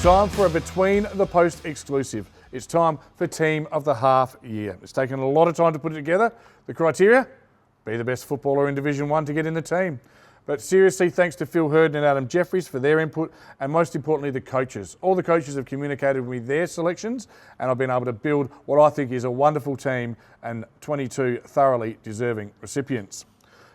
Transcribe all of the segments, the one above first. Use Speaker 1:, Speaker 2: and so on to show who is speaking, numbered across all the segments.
Speaker 1: time for a Between the Post exclusive. It's time for Team of the Half Year. It's taken a lot of time to put it together. The criteria? Be the best footballer in Division 1 to get in the team. But seriously, thanks to Phil Hurd and Adam Jeffries for their input, and most importantly, the coaches. All the coaches have communicated with me their selections, and I've been able to build what I think is a wonderful team and 22 thoroughly deserving recipients.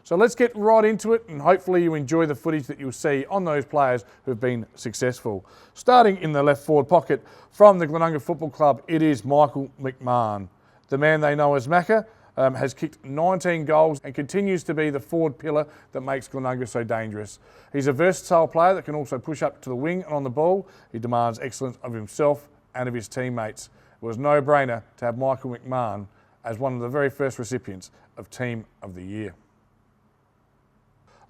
Speaker 1: So let's get right into it, and hopefully you enjoy the footage that you'll see on those players who've been successful. Starting in the left forward pocket from the Glenunga Football Club, it is Michael McMahon. The man they know as Macca has kicked 19 goals and continues to be the forward pillar that makes Glenunga so dangerous. He's a versatile player that can also push up to the wing and on the ball. He demands excellence of himself and of his teammates. It was no brainer to have Michael McMahon as one of the very first recipients of Team of the Year.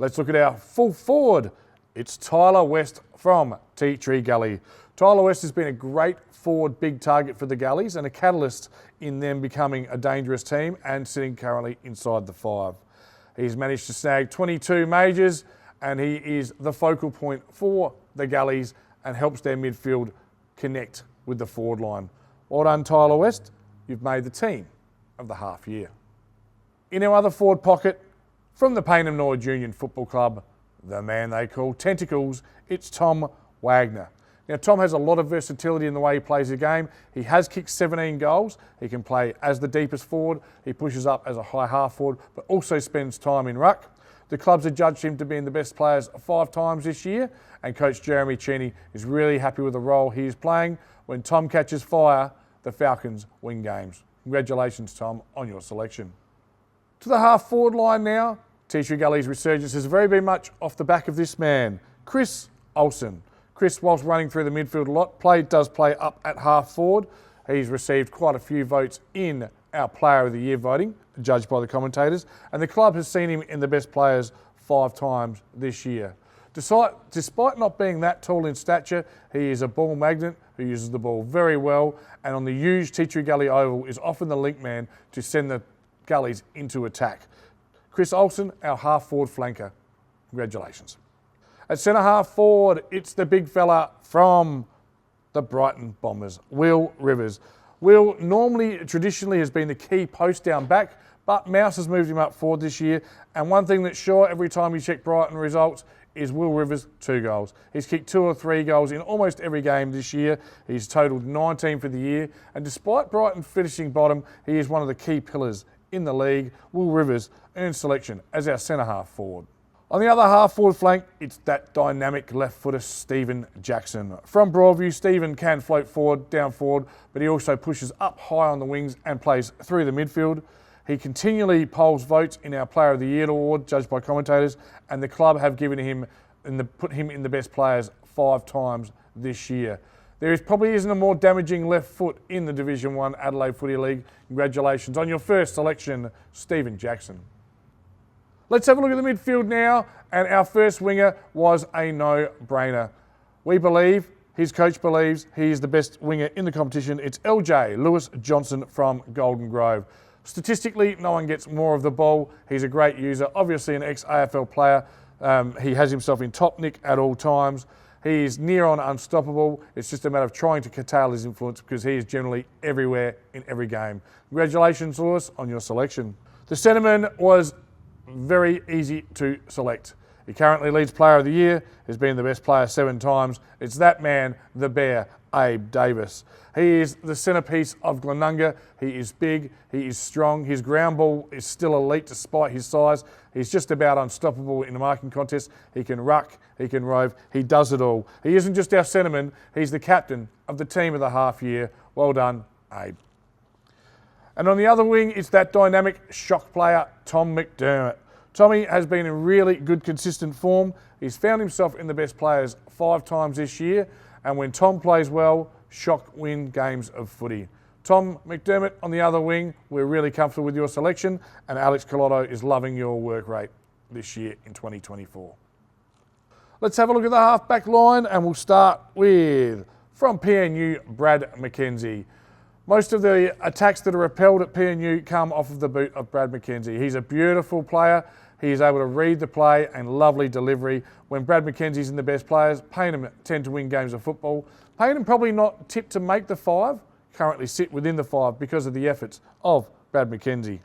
Speaker 1: Let's look at our full forward. It's Tyler West from Tea Tree Gully. Tyler West has been a great forward big target for the Gullies and a catalyst in them becoming a dangerous team and sitting currently inside the 5. He's managed to snag 22 majors and he is the focal point for the Gullies and helps their midfield connect with the forward line. Well done, Tyler West. You've made the Team of the Half Year. In our other forward pocket, from the Payneham Norwood Union Football Club, the man they call Tentacles, it's Tom Wagner. Now, Tom has a lot of versatility in the way he plays the game. He has kicked 17 goals. He can play as the deepest forward. He pushes up as a high half forward, but also spends time in ruck. The clubs have judged him to be in the best players 5 times this year, and coach Jeremy Cheney is really happy with the role he is playing. When Tom catches fire, the Falcons win games. Congratulations, Tom, on your selection. To the half forward line now. Tea Tree Gully's resurgence has very been much off the back of this man, Chris Olsen. Chris, whilst running through the midfield a lot, does play up at half forward. He's received quite a few votes in our Player of the Year voting, judged by the commentators, and the club has seen him in the best players 5 times this year. Despite not being that tall in stature, he is a ball magnet who uses the ball very well, and on the huge Tea Tree Gully Oval is often the link man to send the Gullies into attack. Chris Olsen, our half forward flanker. Congratulations. At centre half forward, it's the big fella from the Brighton Bombers, Will Rivers. Will traditionally has been the key post down back, but Mouse has moved him up forward this year. And one thing that's sure every time you check Brighton results is Will Rivers, 2 goals. He's kicked 2 or 3 goals in almost every game this year. He's totaled 19 for the year. And despite Brighton finishing bottom, he is one of the key pillars in the league. Will Rivers earned selection as our centre half forward. On the other half forward flank, it's that dynamic left footer Stephen Jackson. From Broadview, Stephen can float forward, down forward, but he also pushes up high on the wings and plays through the midfield. He continually polls votes in our Player of the Year award, judged by commentators, and the club have given him put him in the best players 5 times this year. There probably isn't a more damaging left foot in the Division 1 Adelaide Footy League. Congratulations on your first selection, Stephen Jackson. Let's have a look at the midfield now, and our first winger was a no-brainer. We believe, his coach believes, he is the best winger in the competition. It's LJ, Lewis Johnson from Golden Grove. Statistically, no one gets more of the ball. He's a great user, obviously an ex-AFL player. He has himself in top nick at all times. He is near on unstoppable. It's just a matter of trying to curtail his influence because he is generally everywhere in every game. Congratulations, Lewis, on your selection. The centreman was very easy to select. He currently leads Player of the Year, has been the best player 7 times. It's that man, the Bear, Abe Davis. He is the centrepiece of Glenunga. He is big, he is strong. His ground ball is still elite despite his size. He's just about unstoppable in the marking contest. He can ruck, he can rove, he does it all. He isn't just our centreman, he's the captain of the Team of the Half Year. Well done, Abe. And on the other wing, it's that dynamic shock player, Tom McDermott. Tommy has been in really good, consistent form. He's found himself in the best players 5 times this year. And when Tom plays well, shock win games of footy. Tom McDermott on the other wing, we're really comfortable with your selection. And Alex Collotto is loving your work rate this year in 2024. Let's have a look at the half-back line, and we'll start with, from PNU, Brad McKenzie. Most of the attacks that are repelled at PNU come off of the boot of Brad McKenzie. He's a beautiful player. He is able to read the play and lovely delivery. When Brad McKenzie's in the best players, Payneham tend to win games of football. Payne probably not tipped to make the 5, currently sit within the 5 because of the efforts of Brad McKenzie.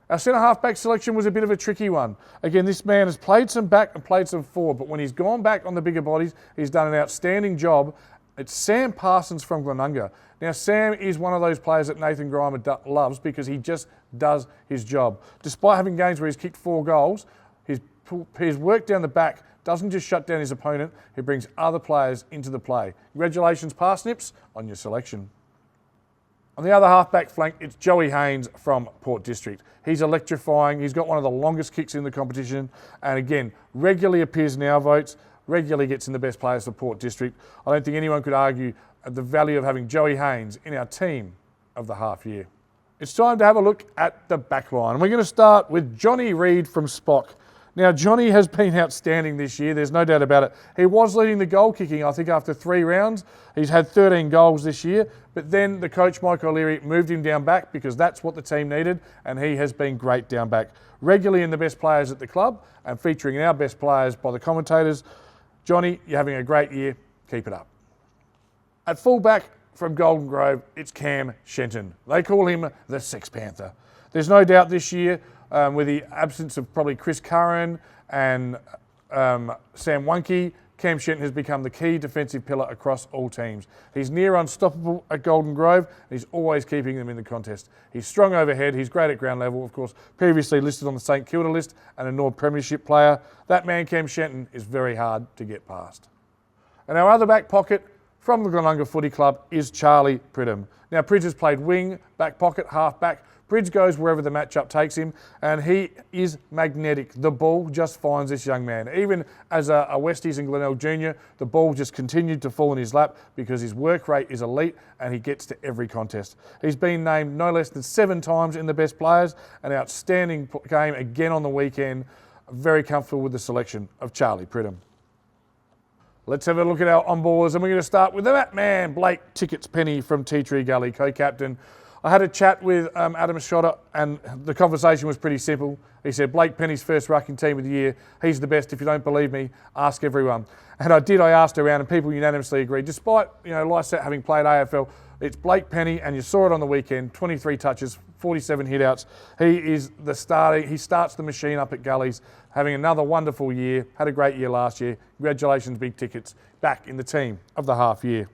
Speaker 1: Our centre half-back selection was a bit of a tricky one. Again, this man has played some back and played some forward, but when he's gone back on the bigger bodies, he's done an outstanding job. It's Sam Parsons from Glenunga. Now, Sam is one of those players that Nathan Grimer loves because he just does his job. Despite having games where he's kicked 4 goals, his work down the back doesn't just shut down his opponent, he brings other players into the play. Congratulations, Parsnips, on your selection. On the other half-back flank, it's Joey Haynes from Port District. He's electrifying. He's got one of the longest kicks in the competition. And again, regularly appears in our votes, regularly gets in the best players for Port District. I don't think anyone could argue at the value of having Joey Haynes in our team of the half year. It's time to have a look at the backline. And we're going to start with Johnny Reid from Spock. Now, Johnny has been outstanding this year. There's no doubt about it. He was leading the goal kicking, I think, after 3 rounds. He's had 13 goals this year. But then the coach, Mike O'Leary, moved him down back because that's what the team needed. And he has been great down back. Regularly in the best players at the club and featuring our best players by the commentators. Johnny, you're having a great year. Keep it up. At fullback from Golden Grove, it's Cam Shenton. They call him the Sex Panther. There's no doubt this year, with the absence of probably Chris Curran and Sam Wunke, Cam Shenton has become the key defensive pillar across all teams. He's near unstoppable at Golden Grove, and he's always keeping them in the contest. He's strong overhead, he's great at ground level, of course, previously listed on the St Kilda list and a North Premiership player. That man, Cam Shenton, is very hard to get past. And our other back pocket from the Glenunga Footy Club is Charlie Pridham. Now, Pridge has played wing, back pocket, half back. Pridge goes wherever the matchup takes him, and he is magnetic. The ball just finds this young man. Even as a Westies and Glenelg Junior, the ball just continued to fall in his lap because his work rate is elite and he gets to every contest. He's been named no less than 7 times in the best players, an outstanding game again on the weekend. Very comfortable with the selection of Charlie Pridham. Let's have a look at our on-ballers, and we're going to start with that man, Blake Tickets Penny from Tea Tree Gully, co-captain. I had a chat with Adam Schotter, and the conversation was pretty simple. He said, Blake Penny's first rucking team of the year. He's the best. If you don't believe me, ask everyone. And I did. I asked around, and people unanimously agreed. Despite, Lysette having played AFL, it's Blake Penny, and you saw it on the weekend, 23 touches, 47 hit-outs. He is the starter. He starts the machine up at Gullies, having another wonderful year. Had a great year last year. Congratulations, Big Tickets, back in the team of the half year.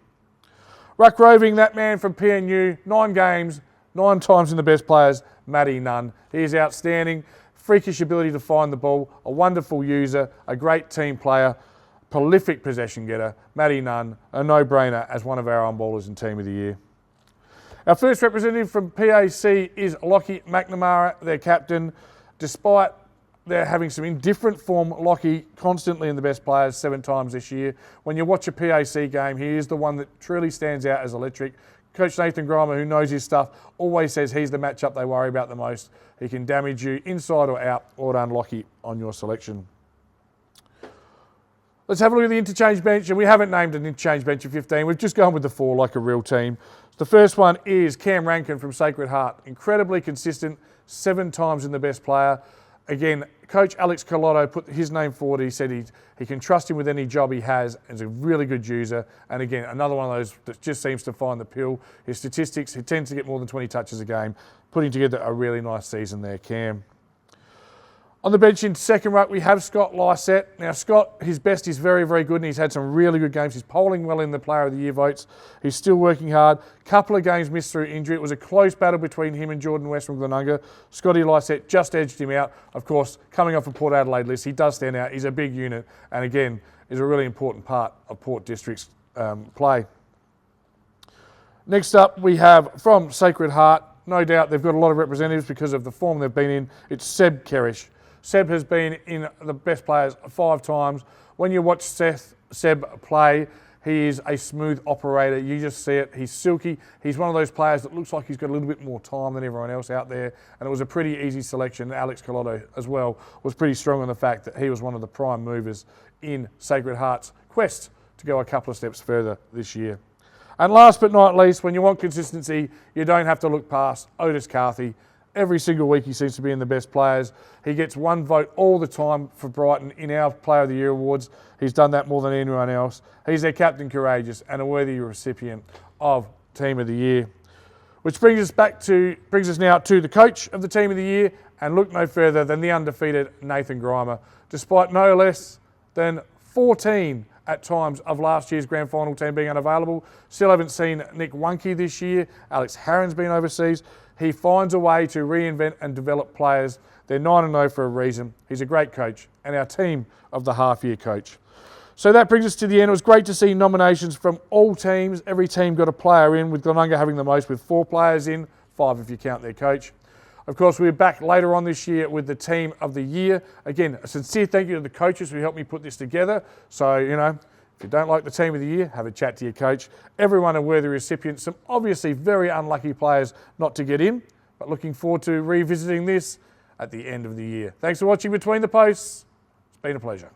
Speaker 1: Ruck roving, that man from PNU, 9 games, 9 times in the best players, Matty Nunn. He is outstanding, freakish ability to find the ball, a wonderful user, a great team player, prolific possession getter. Matty Nunn, a no-brainer as one of our on-ballers in Team of the Year. Our first representative from PAC is Lockie McNamara, their captain. Despite they're having some indifferent form, Lockie constantly in the best players 7 times this year. When you watch a PAC game, he is the one that truly stands out as electric. Coach Nathan Grimer, who knows his stuff, always says he's the matchup they worry about the most. He can damage you inside or out. Well done, Lockie, on your selection. Let's have a look at the interchange bench, and we haven't named an interchange bench of 15. We've just gone with the 4 like a real team. The first one is Cam Rankin from Sacred Heart. Incredibly consistent, 7 times in the best player. Again, Coach Alex Collotto put his name forward. He said he can trust him with any job he has. He's a really good user. And again, another one of those that just seems to find the pill. His statistics, he tends to get more than 20 touches a game. Putting together a really nice season there, Cam. On the bench in second ruck, we have Scott Lysette. Now, Scott, his best is very, very good, and he's had some really good games. He's polling well in the Player of the Year votes. He's still working hard. Couple of games missed through injury. It was a close battle between him and Jordan West from Glenunga. Scotty Lysette just edged him out. Of course, coming off a Port Adelaide list, he does stand out. He's a big unit, and again, is a really important part of Port District's play. Next up, we have from Sacred Heart. No doubt they've got a lot of representatives because of the form they've been in. It's Seb Kerrish. Seb has been in the best players 5 times. When you watch Seb play, he is a smooth operator. You just see it. He's silky. He's one of those players that looks like he's got a little bit more time than everyone else out there. And it was a pretty easy selection. Alex Collotto as well was pretty strong on the fact that he was one of the prime movers in Sacred Heart's quest to go a couple of steps further this year. And last but not least, when you want consistency, you don't have to look past Otis Carthy. Every single week he seems to be in the best players. He gets one vote all the time for Brighton in our Player of the Year awards. He's done that more than anyone else. He's their captain courageous and a worthy recipient of Team of the Year. Which brings us now to the coach of the Team of the Year, and look no further than the undefeated Nathan Grimer. Despite no less than 14 at times of last year's grand final team being unavailable, still haven't seen Nick Wunke this year. Alex Harron's been overseas. He finds a way to reinvent and develop players. They're 9-0 for a reason. He's a great coach and our team of the half-year coach. So that brings us to the end. It was great to see nominations from all teams. Every team got a player in, with Glenunga having the most with 4 players in, 5 if you count their coach. Of course, we're back later on this year with the Team of the Year. Again, a sincere thank you to the coaches who helped me put this together. So, if you don't like the Team of the Year, have a chat to your coach. Everyone a worthy recipient. Some obviously very unlucky players not to get in, but looking forward to revisiting this at the end of the year. Thanks for watching Between the Posts. It's been a pleasure.